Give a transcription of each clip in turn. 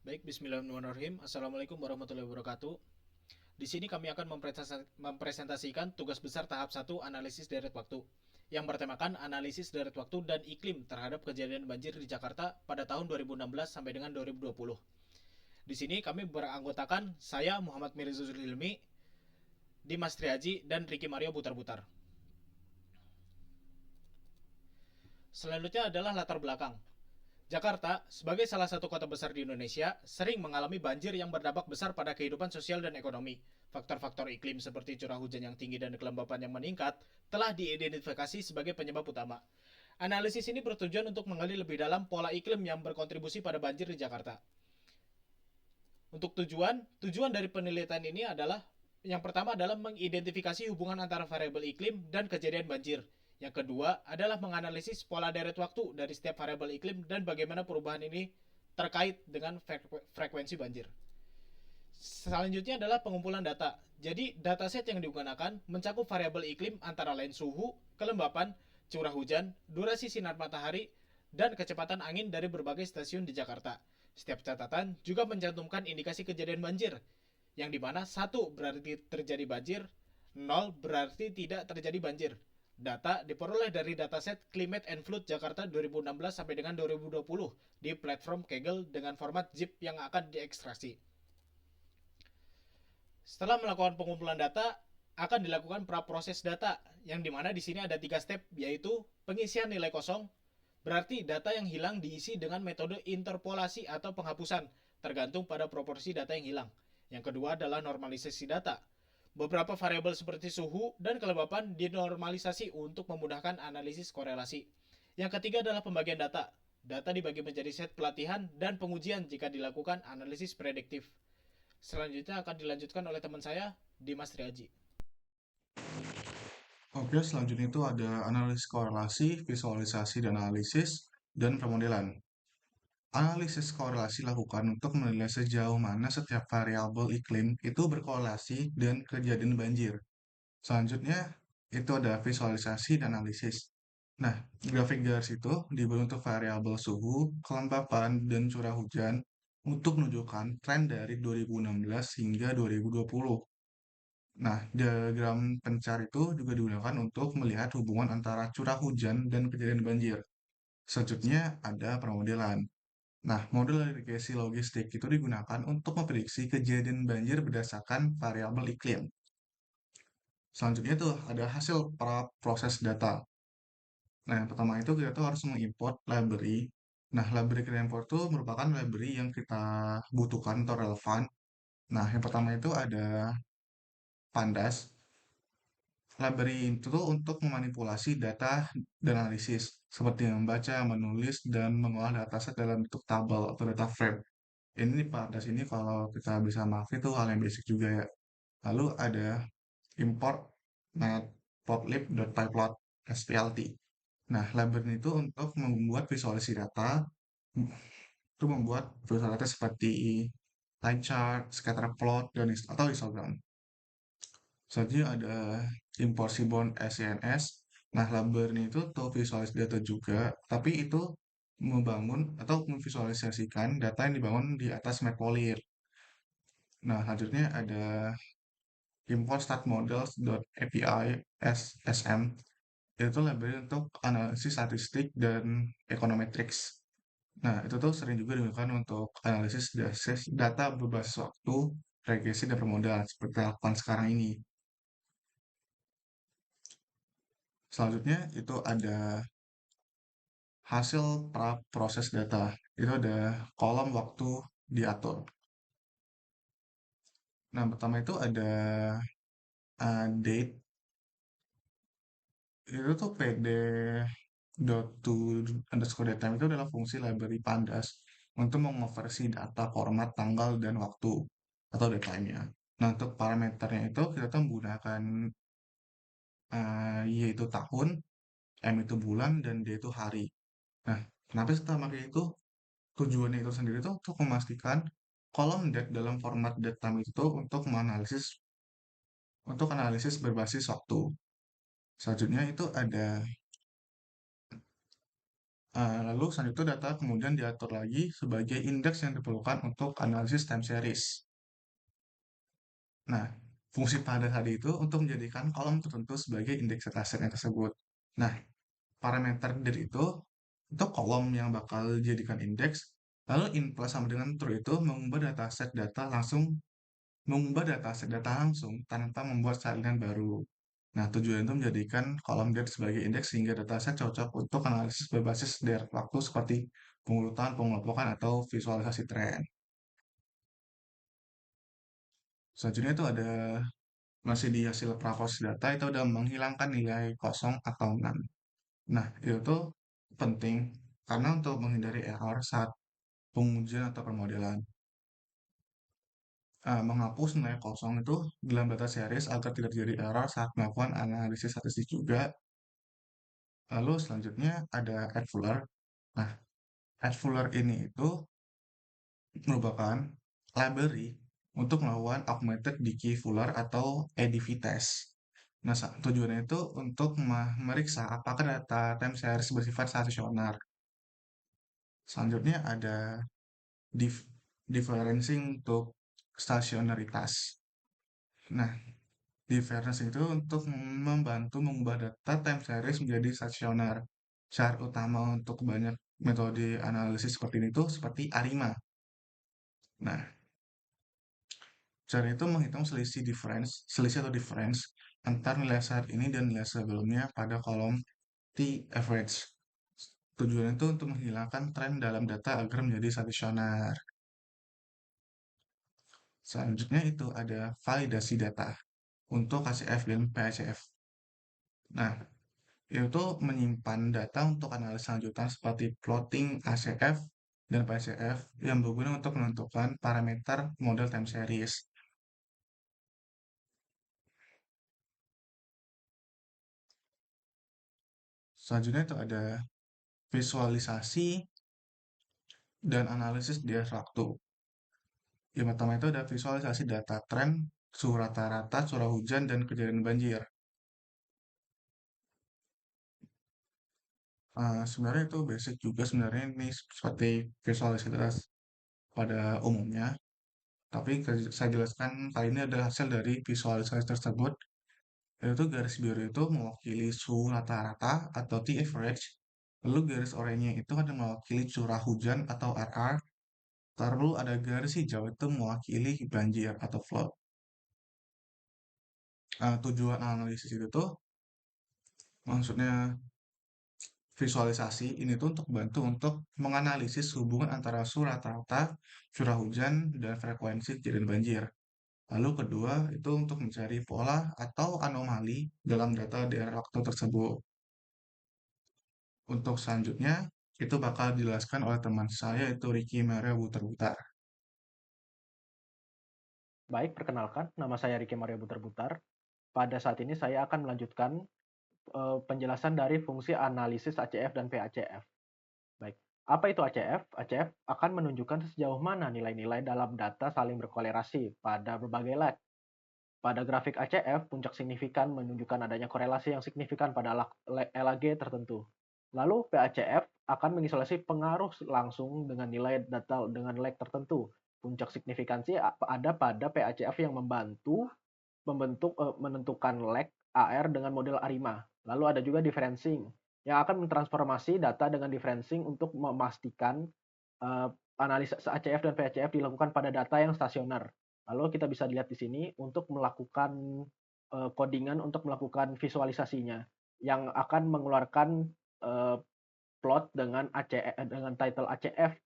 Baik, bismillahirrahmanirrahim. Assalamualaikum warahmatullahi wabarakatuh. Di sini kami akan mempresentasikan tugas besar tahap 1 analisis deret waktu yang bertemakan analisis deret waktu dan iklim terhadap kejadian banjir di Jakarta pada tahun 2016 sampai dengan 2020. Di sini kami beranggotakan saya Muhammad Mirza Zulhilmi, Dimas Triaji, dan Ricky Mario Butar-Butar. Selanjutnya adalah latar belakang. Jakarta, sebagai salah satu kota besar di Indonesia, sering mengalami banjir yang berdampak besar pada kehidupan sosial dan ekonomi. Faktor-faktor iklim seperti curah hujan yang tinggi dan kelembapan yang meningkat telah diidentifikasi sebagai penyebab utama. Analisis ini bertujuan untuk menggali lebih dalam pola iklim yang berkontribusi pada banjir di Jakarta. Untuk tujuan dari penelitian ini adalah yang pertama adalah mengidentifikasi hubungan antara variabel iklim dan kejadian banjir. Yang kedua adalah menganalisis pola deret waktu dari setiap variabel iklim dan bagaimana perubahan ini terkait dengan frekuensi banjir. Selanjutnya adalah pengumpulan data. Jadi, dataset yang digunakan mencakup variabel iklim antara lain suhu, kelembapan, curah hujan, durasi sinar matahari, dan kecepatan angin dari berbagai stasiun di Jakarta. Setiap catatan juga mencantumkan indikasi kejadian banjir, yang dimana 1 berarti terjadi banjir, 0 berarti tidak terjadi banjir. Data diperoleh dari dataset Climate and Flood Jakarta 2016 sampai dengan 2020 di platform Kaggle dengan format zip yang akan diekstraksi. Setelah melakukan pengumpulan data, akan dilakukan praproses data, yang dimana di sini ada 3 step, yaitu pengisian nilai kosong, berarti data yang hilang diisi dengan metode interpolasi atau penghapusan, tergantung pada proporsi data yang hilang. Yang kedua adalah normalisasi data. Beberapa variabel seperti suhu dan kelembapan dinormalisasi untuk memudahkan analisis korelasi. Yang ketiga adalah pembagian data. Data dibagi menjadi set pelatihan dan pengujian jika dilakukan analisis prediktif. Selanjutnya akan dilanjutkan oleh teman saya, Dimas Triaji. Oke, selanjutnya itu ada analisis korelasi, visualisasi dan analisis, dan pemodelan. Analisis korelasi lakukan untuk menilai sejauh mana setiap variabel iklim itu berkorelasi dan kejadian banjir. Selanjutnya, itu ada visualisasi dan analisis. Nah, grafik garis itu diberi untuk variabel suhu, kelembapan, dan curah hujan untuk menunjukkan tren dari 2016 hingga 2020. Nah, diagram pencar itu juga digunakan untuk melihat hubungan antara curah hujan dan kejadian banjir. Selanjutnya ada permodelan. Nah, model regresi logistik itu digunakan untuk memprediksi kejadian banjir berdasarkan variabel iklim. Selanjutnya tuh ada hasil para proses data. Nah, yang pertama itu kita tuh harus mengimport library. Nah, library kita import itu merupakan library yang kita butuhkan atau relevan. Nah, yang pertama itu ada Pandas. Library itu tuh untuk memanipulasi data dan analisis, seperti membaca, menulis, dan mengolah dataset dalam bentuk tabel atau data frame. Ini pada sini kalau kita bisa maaf itu hal yang basic juga ya. Lalu ada import matplotlib.pyplot SPLT. Nah, library itu untuk membuat visualisasi data, itu membuat visualisasi data seperti line chart, scatter plot, dan atau histogram. Selanjutnya ada import seaborn SCNS. Nah, Laber ini itu tuh visualis data juga, tapi itu membangun atau memvisualisasikan data yang dibangun di atas Matplotlib. Nah, selanjutnya ada import statmodels.api SSM. Itu library untuk analisis statistik dan econometrics. Nah, itu tuh sering juga digunakan untuk analisis data berbasis waktu, regresi, dan permodalan seperti lakukan sekarang ini. Selanjutnya itu ada hasil pra proses data. Itu ada kolom waktu diatur. Nah, pertama itu ada date. Itu tuh pd dot to underscore datetime itu adalah fungsi library Pandas untuk mengonversi data format tanggal dan waktu atau datetime-nya. Nah, untuk parameternya itu kita tuh menggunakan Y itu tahun, M itu bulan, dan D itu hari. Nah, kenapa kita pakai itu? Tujuannya itu sendiri itu untuk memastikan kolom date dalam format datetime itu untuk analisis berbasis waktu. Selanjutnya itu ada Lalu selanjutnya data kemudian diatur lagi sebagai indeks yang diperlukan untuk analisis time series. Nah, fungsi pada tadi itu untuk menjadikan kolom tertentu sebagai indeks datasetnya tersebut. Nah, parameter dir itu kolom yang bakal dijadikan indeks, lalu in plus sama dengan true itu mengubah dataset data langsung tanpa membuat salinan baru. Nah, tujuan itu menjadikan kolom dir sebagai indeks sehingga dataset cocok untuk analisis berbasis direct waktu seperti pengurutan, pengelompokan, atau visualisasi tren. Selanjutnya itu ada masih di hasil praproses data itu udah menghilangkan nilai kosong atau none. Nah, itu tuh penting karena untuk menghindari error saat pengujian atau permodelan. Menghapus nilai kosong itu dalam data series agar tidak terjadi error saat melakukan analisis statistik juga. Lalu selanjutnya ada add fuller. Nah, add fuller ini itu merupakan library untuk melakukan augmented decay fuller atau ADV test. Nah, tujuannya itu untuk meriksa apakah data time series bersifat stasioner. Selanjutnya ada differencing untuk stasionaritas. Nah, difference itu untuk membantu mengubah data time series menjadi stasioner. Syarat utama untuk banyak metode analisis seperti ini tuh seperti ARIMA. Nah, cara itu menghitung selisih atau difference antara nilai saat ini dan nilai sebelumnya pada kolom T average. Tujuannya itu untuk menghilangkan tren dalam data agar menjadi stasioner. Selanjutnya itu ada validasi data untuk KCF dan PACF. Nah, itu menyimpan data untuk analisis lanjutan seperti plotting ACF dan PACF yang berguna untuk menentukan parameter model time series. Selanjutnya itu ada visualisasi dan analisis di waktu. Yang pertama itu ada visualisasi data tren, suhu rata-rata, curah hujan, dan kejadian banjir. Sebenarnya itu basic juga sebenarnya ini seperti visualisasi pada umumnya. Tapi saya jelaskan kali ini adalah hasil dari visualisasi tersebut, yaitu garis biru itu mewakili suhu rata-rata atau T average, lalu garis oranye itu kan mewakili curah hujan atau RR, lalu ada garis hijau itu mewakili banjir atau flood. Tujuan analisis itu tuh maksudnya visualisasi ini tuh untuk bantu untuk menganalisis hubungan antara suhu rata-rata, curah hujan, dan frekuensi kejadian banjir. Lalu kedua, itu untuk mencari pola atau anomali dalam data daerah waktu tersebut. Untuk selanjutnya, itu bakal dijelaskan oleh teman saya, itu Ricky Maria Butar-Butar. Baik, perkenalkan, nama saya Riki Maria Butar-Butar. Pada saat ini saya akan melanjutkan penjelasan dari fungsi analisis ACF dan PACF. Baik, apa itu ACF? ACF akan menunjukkan sejauh mana nilai-nilai dalam data saling berkolerasi pada berbagai lag. Pada grafik ACF, puncak signifikan menunjukkan adanya korelasi yang signifikan pada LAG tertentu. Lalu PACF akan mengisolasi pengaruh langsung dengan nilai data dengan lag tertentu. Puncak signifikansi ada pada PACF yang menentukan lag AR dengan model ARIMA. Lalu ada juga differencing yang akan mentransformasi data dengan differencing untuk memastikan analisa ACF dan PACF dilakukan pada data yang stasioner. Lalu kita bisa lihat di sini untuk melakukan codingan untuk melakukan visualisasinya yang akan mengeluarkan plot dengan dengan title ACF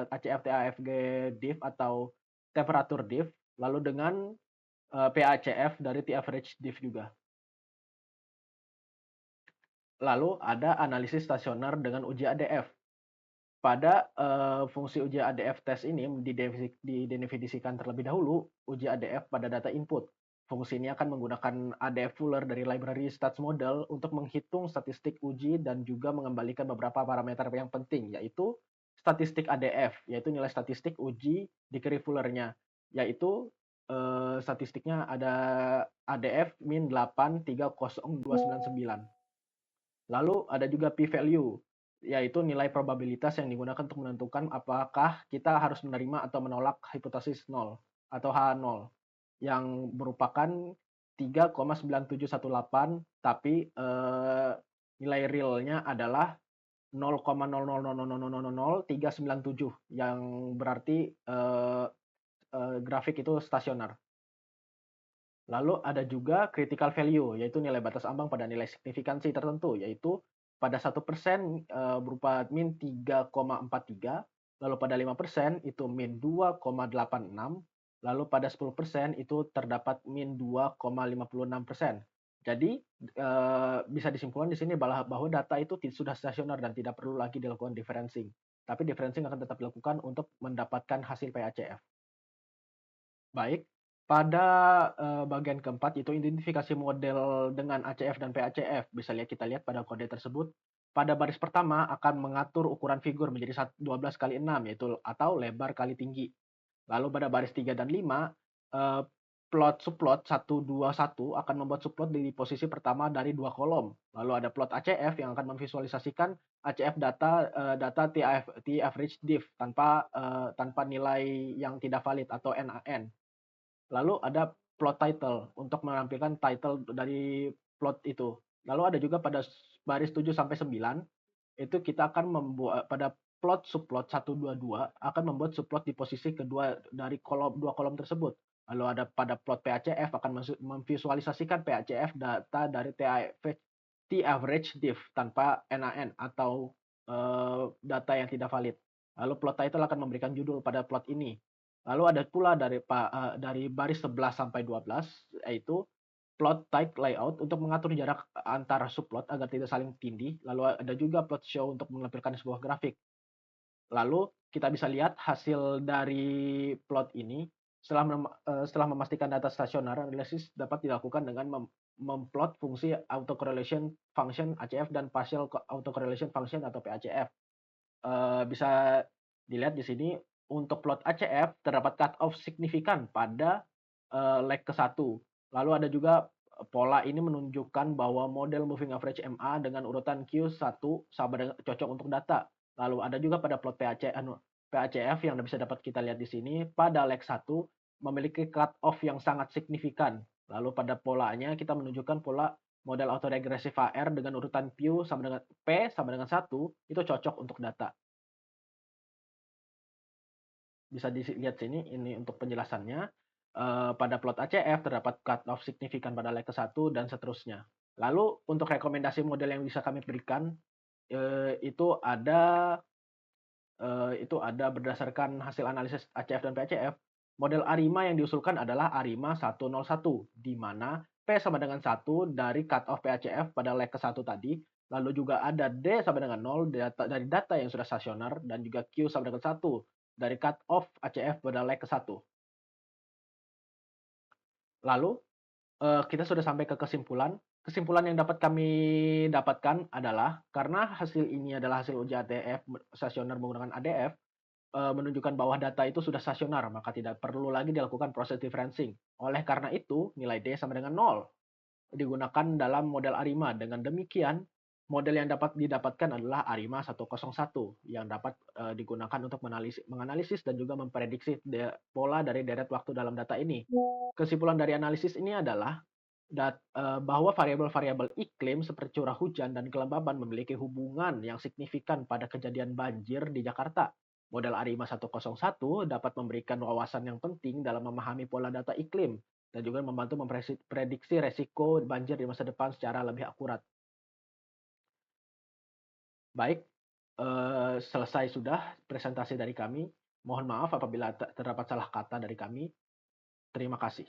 ACF TAFG diff atau temperature diff, lalu dengan PACF dari T average diff juga. Lalu ada analisis stasioner dengan uji ADF. Pada fungsi uji ADF test ini didefinisikan terlebih dahulu uji ADF pada data input. Fungsi ini akan menggunakan ADF Fuller dari library stats model untuk menghitung statistik uji dan juga mengembalikan beberapa parameter yang penting, yaitu statistik ADF, yaitu nilai statistik uji di query Fuller-nya, yaitu statistiknya ada ADF min 8300299. Lalu ada juga p-value. yaitu nilai probabilitas yang digunakan untuk menentukan apakah kita harus menerima atau menolak hipotesis 0 atau H0 yang merupakan 3,9718, tapi nilai realnya adalah 0,00000397 yang berarti grafik itu stasioner. Lalu ada juga critical value, yaitu nilai batas ambang pada nilai signifikansi tertentu, yaitu pada 1% berupa min 3,43, lalu pada 5% itu min 2,86, lalu pada 10% itu terdapat min 2,56%. Jadi bisa disimpulkan di sini bahwa data itu sudah stasioner dan tidak perlu lagi dilakukan differencing. Tapi differencing akan tetap dilakukan untuk mendapatkan hasil PACF. Baik, pada bagian keempat yaitu identifikasi model dengan ACF dan PACF. Kita lihat pada kode tersebut. Pada baris pertama akan mengatur ukuran figur menjadi 12 kali 6 yaitu atau lebar kali tinggi. Lalu pada baris 3 dan 5 plot subplot 1 2 1 akan membuat subplot di posisi pertama dari dua kolom. Lalu ada plot ACF yang akan memvisualisasikan ACF data T average diff tanpa nilai yang tidak valid atau NaN. Lalu ada plot title untuk menampilkan title dari plot itu. Lalu ada juga pada baris 7 sampai 9 itu kita akan membuat pada plot subplot 1 2 2 akan membuat subplot di posisi kedua dari dua kolom tersebut. Lalu ada pada plot PACF akan memvisualisasikan PACF data dari T average diff tanpa NaN atau data yang tidak valid. Lalu plot title akan memberikan judul pada plot ini. Lalu ada pula dari baris 11 sampai 12 yaitu plot type layout untuk mengatur jarak antara subplot agar tidak saling tindih. Lalu ada juga plot show untuk menampilkan sebuah grafik. Lalu kita bisa lihat hasil dari plot ini setelah memastikan data stasioner, analisis dapat dilakukan dengan memplot fungsi autocorrelation function ACF dan partial autocorrelation function atau PACF. Bisa dilihat di sini untuk plot ACF terdapat cut-off signifikan pada leg ke-1. Lalu ada juga pola ini menunjukkan bahwa model moving average MA dengan urutan Q1 sama dengan cocok untuk data. Lalu ada juga pada plot PACF yang bisa dapat kita lihat di sini pada leg 1 memiliki cut-off yang sangat signifikan. Lalu pada polanya kita menunjukkan pola model autoregressive AR dengan urutan P sama dengan 1 itu cocok untuk data. Bisa dilihat sini, ini untuk penjelasannya. Pada plot ACF terdapat cut-off signifikan pada leg ke-1 dan seterusnya. Lalu untuk rekomendasi model yang bisa kami berikan itu ada berdasarkan hasil analisis ACF dan PACF. Model ARIMA yang diusulkan adalah ARIMA 101, di mana P sama dengan 1 dari cut-off PACF pada leg ke-1 tadi, lalu juga ada D sama dengan 0 dari data yang sudah stasioner, dan juga Q sama dengan 1 dari cut-off ACF pada leg ke-1. Lalu kita sudah sampai ke kesimpulan. Kesimpulan yang dapat kami dapatkan adalah karena hasil ini adalah hasil uji ADF stasioner menggunakan ADF, menunjukkan bahwa data itu sudah stasioner, maka tidak perlu lagi dilakukan proses differencing. Oleh karena itu, nilai D sama dengan 0 digunakan dalam model ARIMA. Dengan demikian, model yang dapat didapatkan adalah ARIMA 101 yang dapat digunakan untuk menganalisis dan juga memprediksi pola dari deret waktu dalam data ini. Kesimpulan dari analisis ini adalah bahwa variabel-variabel iklim seperti curah hujan dan kelembaban memiliki hubungan yang signifikan pada kejadian banjir di Jakarta. Model ARIMA 101 dapat memberikan wawasan yang penting dalam memahami pola data iklim dan juga membantu memprediksi resiko banjir di masa depan secara lebih akurat. Baik, selesai sudah presentasi dari kami. Mohon maaf apabila terdapat salah kata dari kami. Terima kasih.